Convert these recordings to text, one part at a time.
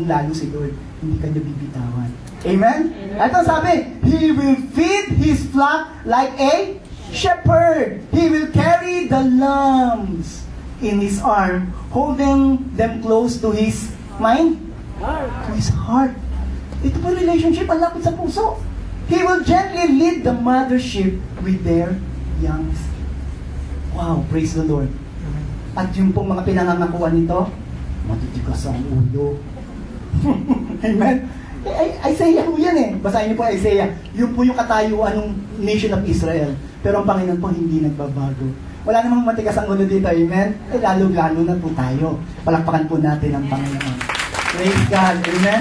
lalo si Lord, hindi ka niya bibitawan. Amen? Ito sabi, He will feed His flock like a shepherd. He will carry the lambs in His arm, holding them close to His mind, to His heart. Ito po relationship, ang lapit sa puso. He will gently lead the mother sheep with their youngs. Wow, praise the Lord. At yung pong mga pinangangakuan nito, matitigas ang ulo. Amen? Isaiah po yan eh. Basahin niyo po Isaiah. Yun po yung katayuan ng nation of Israel. Pero ang Panginoon po hindi nagbabago. Wala namang matigas ang ulo dito. Amen? Lalo-lalo na po tayo. Palakpakan po natin ang Panginoon. Praise God. Amen?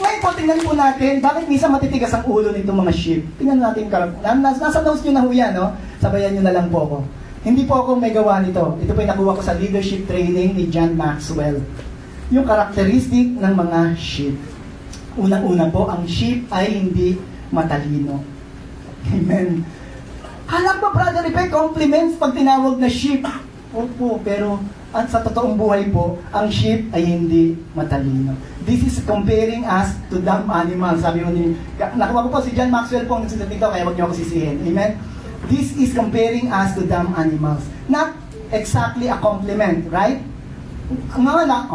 Ngayon po, tingnan po natin, bakit minsan matitigas ang ulo nitong mga sheep? Tingnan natin, nasa notes nyo na ho yan, no? Sabayan nyo na lang po ako. Hindi po ako may gawa nito. Ito po yung nakuha ko sa leadership training ni John Maxwell. Yung karakteristik ng mga sheep. Unang-una po, ang sheep ay hindi matalino. Amen. Alam ba, Brother Ripe, compliments pag tinawag na sheep? Opo, pero at sa totoong buhay po, ang sheep ay hindi matalino. This is comparing us to dumb animals. Sabi mo din, nakuha ko po si John Maxwell po ang nagsulat nito, kaya wag niyo ako sisihin. Amen? This is comparing us to dumb animals. Not exactly a compliment, right? Ang mga lang,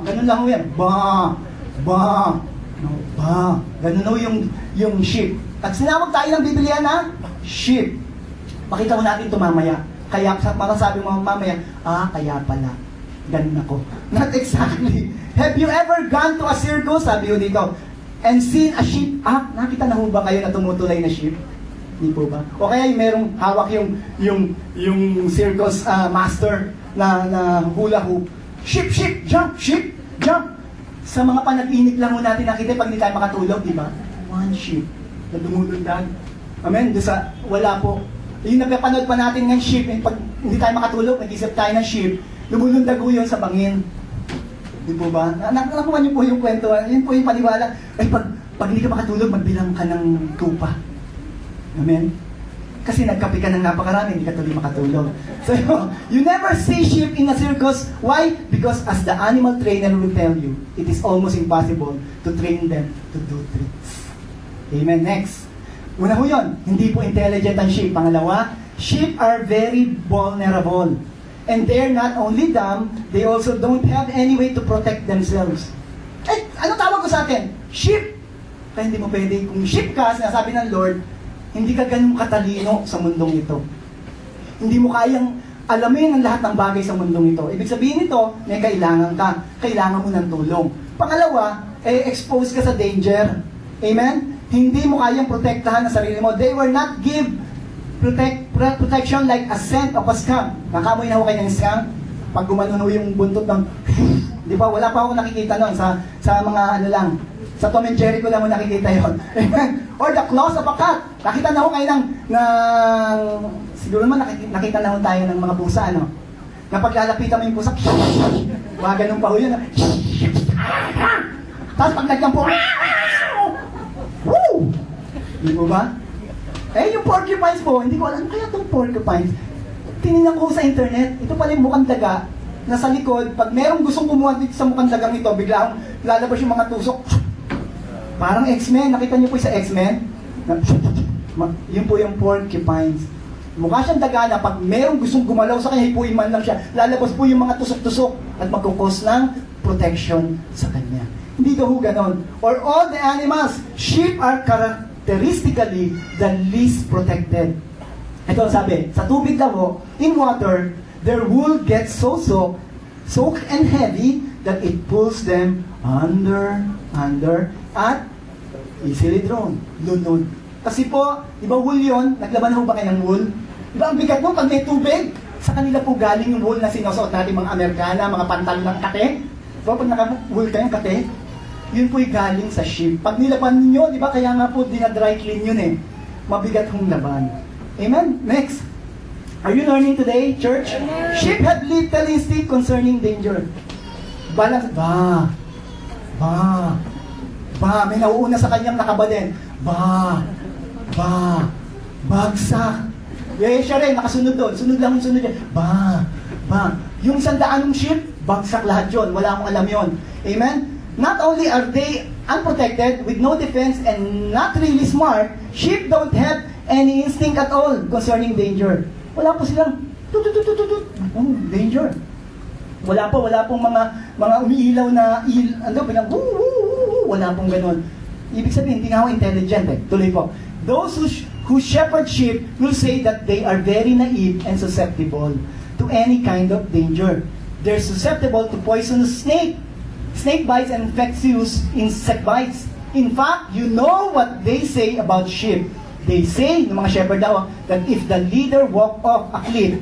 ganun lang yan, no, ganun no, yung sheep. At sinawag tayo ng Biblia na sheep. Makita mo natin ito mamaya. Kaya sabi mo mamaya, kaya pala. Ganun ako. Not exactly. Have you ever gone to a circus, sabi ko dito, and seen a sheep act? Nakita na ho ba kayo na tumutulay na sheep? Hindi po ba? O kaya yung merong hawak yung circus master na hula hoop. Sheep, jump, jump. Sa mga panag-init lang mo natin nakita pag hindi tayo makatulog, di ba? One sheep na dumulundag. Amen? Wala po. Yung napapanood pa natin ng sheep, pag hindi tayo makatulog, nag-isip tayo ng sheep, lumulundag po yun sa bangin. Di po ba? Nakuha niyo po yung kwento. Yun po yung paniwala. Ay, pag hindi ka makatulog, magbilang ka ng tupa. Amen? Kasi nagkape ka ng napakarami, hindi ka tuloy makatulog. So, you never see sheep in a circus. Why? Because as the animal trainer will tell you, it is almost impossible to train them to do tricks. Amen. Next. Una ho yun, hindi po intelligent ang sheep. Pangalawa, sheep are very vulnerable. And they're not only dumb, they also don't have any way to protect themselves. Eh, ano tawag ko sa atin? Sheep. Kaya hindi mo pwede, kung sheep ka, sinasabi ng Lord, hindi ka ganun katalino sa mundong ito. Hindi mo kayang alamin ang lahat ng bagay sa mundong ito. Ibig sabihin nito, may kailangan ka. Kailangan mo ng tulong. Pangalawa, expose ka sa danger. Amen? Hindi mo kayang protektahan ang sarili mo. They were not give protection like a scent of a skunk. Nakamoy na ho kayo ng skunk? Pag gumanon yung buntot ng... Di ba? Wala pa ako nakikita noon sa mga ano lang. Sa Tom and Jerry ko lang mo nakikita yon. Or the claws of a cat. Nakita na ho kayo ng siguro naman nakita na ho tayo ng mga pusa, ano? Kapag lalapitan mo yung pusa, mga ganun pa ho yun. Tapos pag nagkampo, woo! Di mo ba? Eh, yung porcupines po, hindi ko alam kaya itong porcupines. Tinignan ko sa internet, ito pala yung mukhang daga, nasa likod, pag merong gustong kumuha dito sa mukhang dagang ito, biglang lalabas yung mga tusok. Parang X-Men. Nakita niyo po sa X-Men? Yun po yung porcupines. Mukha siyang daga na pag merong gustong gumalaw sa kanya, hipuin man lang siya. Lalabas po yung mga tusok-tusok at magkukos ng protection sa kanya. Hindi daw ganon. Or all the animals, sheep are characteristically the least protected. Ito ang sabi, sa tubig daw ho, in water, their wool gets so soaked and heavy that it pulls them under, at easily drawn, lunod. Kasi po, di ba wool yun? Naglaban na ho ba kayo ng wool? Di ba ang bigat mo pag may tubig? Sa kanila po galing yung wool na sinusuot natin mga Amerikana, mga pantalon ng kate. Di ba pag naka-wool kayong kate? Yun po'y galing sa sheep. Pag nilaban ninyo, di ba kaya nga po dinadry clean yun eh. Mabigat hong laban. Amen? Next. Are you learning today, church? Amen. Sheep have little instinct concerning danger. Balance, may nauuna sa kanyang nakabalin. Bagsak. Siya rin, nakasunod doon. Sunod lang yung sunod yan. Yung sandaanong sheep, bagsak lahat yun. Wala akong alam yun. Amen? Not only are they unprotected, with no defense, and not really smart, sheep don't have any instinct at all concerning danger. Wala po silang danger. Wala pong mga umiilaw na wala pong ganun. Ibig sabihin, hindi nga ako intelligent eh. Tuloy po. Those who shepherd sheep will say that they are very naive and susceptible to any kind of danger. They're susceptible to poisonous snake bites and infectious insect bites. In fact, you know what they say about sheep. They say, ng mga shepherd daw, that if the leader walked off a cliff,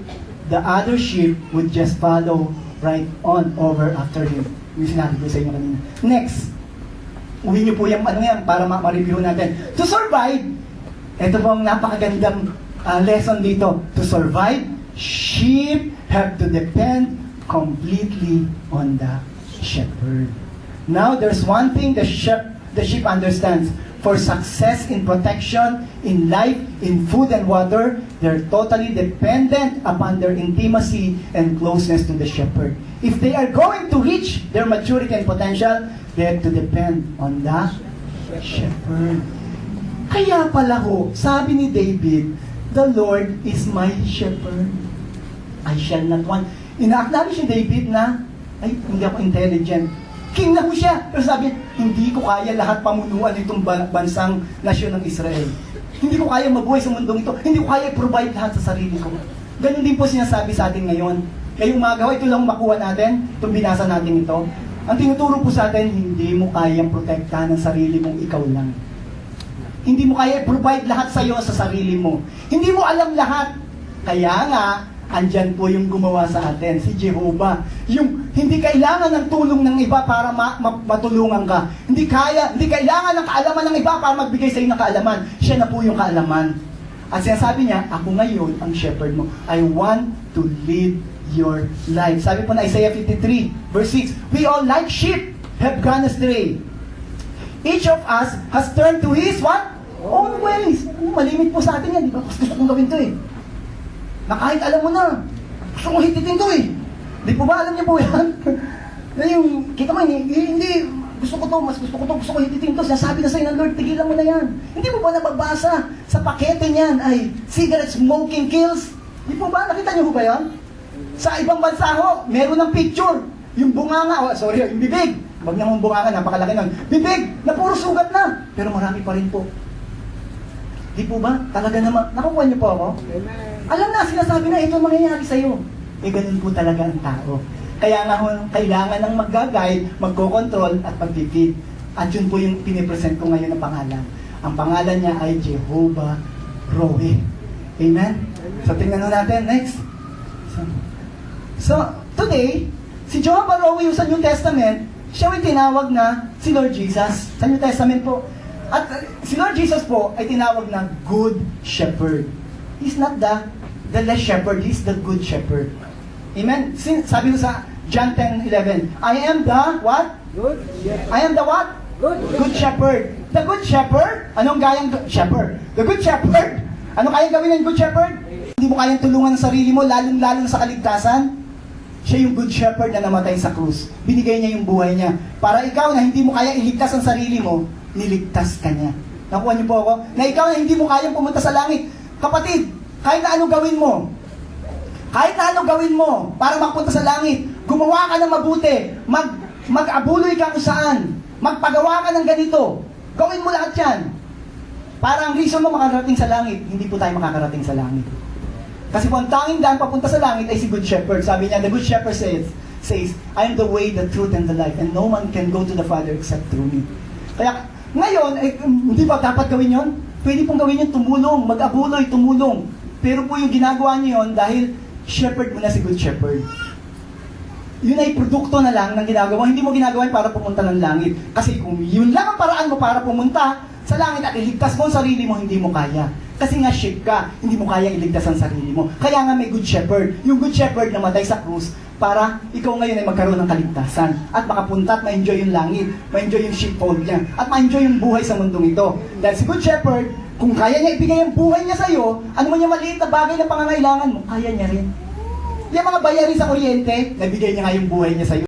the other sheep would just follow right on over after him. Yung sinabi ko sa inyo kanina. Next, uwi niyo po yung para ma-review natin. To survive, ito po ang napakagandang lesson dito. To survive, sheep have to depend completely on the shepherd. Now, there's one thing the sheep understands. For success in protection, in life, in food and water, they're totally dependent upon their intimacy and closeness to the shepherd. If they are going to reach their maturity and potential, they have to depend on the shepherd. Kaya pala ho, sabi ni David, the Lord is my shepherd. I shall not want. Ina-acknowledge ni David na, ay, hindi ako intelligent. King na ho siya. Pero sabi, hindi ko kaya lahat pamunuan itong bansang nasyon ng Israel. Hindi ko kaya mabuhay sa mundong ito. Hindi ko kaya provide lahat sa sarili ko. Ganun din po sinasabi sa atin ngayon. Ngayong magawa, ito lang makuha natin, itong binasa natin ito. Ang tinuturo po sa atin, hindi mo kayang protektahan ng sarili mong ikaw lang. Hindi mo kaya provide lahat sa iyo sa sarili mo. Hindi mo alam lahat. Kaya nga, andyan po yung gumawa sa atin, si Jehovah. Yung hindi kailangan ng tulong ng iba para matulungan ka. Hindi kailangan ng kaalaman ng iba para magbigay sa iyo ng kaalaman. Siya na po yung kaalaman. At sinasabi niya, ako ngayon ang shepherd mo. I want to lead your life. Sabi po na Isaiah 53, verse 6, we all like sheep have gone astray. Each of us has turned to his what? Own ways. Malimit po sa atin yan. Di ba? Gusto kong gawin to eh. Na kahit alam mo na, gusto kong hititin to eh. Di po ba alam niyo po yan? Na yung, kita mo, hindi, gusto ko to hititin to. Sinasabi na sa'yo ng Lord, tigilan mo na yan. Hindi mo ba nababasa sa pakete niyan ay cigarette smoking kills? Di po ba? Nakita niyo ba yan? Sa ibang bansa ho, meron ng picture. Yung bunganga, yung bibig. Wag niya mong bunganga, napakalaki nun. Bibig, na puro sugat na. Pero marami pa rin po. Di po ba? Talaga naman. Nakukuha niyo po ako? Amen. Alam na, sinasabi na ito mangyayari sa'yo. Eh, ganun po talaga ang tao. Kaya nga kailangan ng mag-guide, magko-control at mag-feed. At yun po yung pinipresent ko ngayon na pangalan. Ang pangalan niya ay Jehovah Rohi. Amen? So, tingnan natin. Next. So, today, si Jehovah Rohi sa New Testament, siya ay tinawag na si Lord Jesus. Sa New Testament po. At si Lord Jesus po ay tinawag na Good Shepherd. He's not the less shepherd, he's the good shepherd. Amen? Sabi ko sa John 10:11, I am the what? Good shepherd. I am the what? Good shepherd. The good shepherd? Anong gayang shepherd? The good shepherd? Ano kayang gawin ng good shepherd? Hindi mo kayang tulungan ang sarili mo, lalong-lalo sa kaligtasan. Siya yung good shepherd na namatay sa krus. Binigay niya yung buhay niya. Para ikaw na hindi mo kaya iligtas ang sarili mo, niligtas ka niya. Nakuha niyo po ako? Na ikaw na hindi mo kayang pumunta sa langit. Kapatid, kahit na anong gawin mo para mapunta sa langit, gumawa ka ng mabuti, mag-abuloy ka kung saan, magpagawa ka ng ganito, gawin mo lahat yan. Para ang reason mo makakarating sa langit, hindi po tayo makakarating sa langit. Kasi po ang tanging daan papunta sa langit ay si Good Shepherd. Sabi niya, the Good Shepherd says, I am the way, the truth, and the life, and no man can go to the Father except through me. Kaya, ngayon, hindi ba dapat gawin yon? Pwede pong gawin yun, tumulong, mag-abuloy, tumulong. Pero po yung ginagawa niyo yun dahil shepherd mo na si Good Shepherd. Yun ay produkto na lang ng ginagawa. Hindi mo ginagawa para pumunta ng langit. Kasi kung yun lang ang paraan mo para pumunta sa langit at iligtas mo ang sarili mo, hindi mo kaya. Kasi nga sheep ka, hindi mo kaya iligtas ang sarili mo. Kaya nga may Good Shepherd. Yung Good Shepherd na matay sa krus para ikaw ngayon ay magkaroon ng kaligtasan. At makapunta at ma-enjoy yung langit, ma-enjoy yung sheepfold niya, at ma-enjoy yung buhay sa mundong ito. Dahil si Good Shepherd, kung kaya niya ibigay ang buhay niya sa iyo, ano man yung maliit na bagay na pangangailangan mo, kaya niya rin. Yung mga bayarin sa kuryente, nabigay niya nga yung buhay niya sa'yo.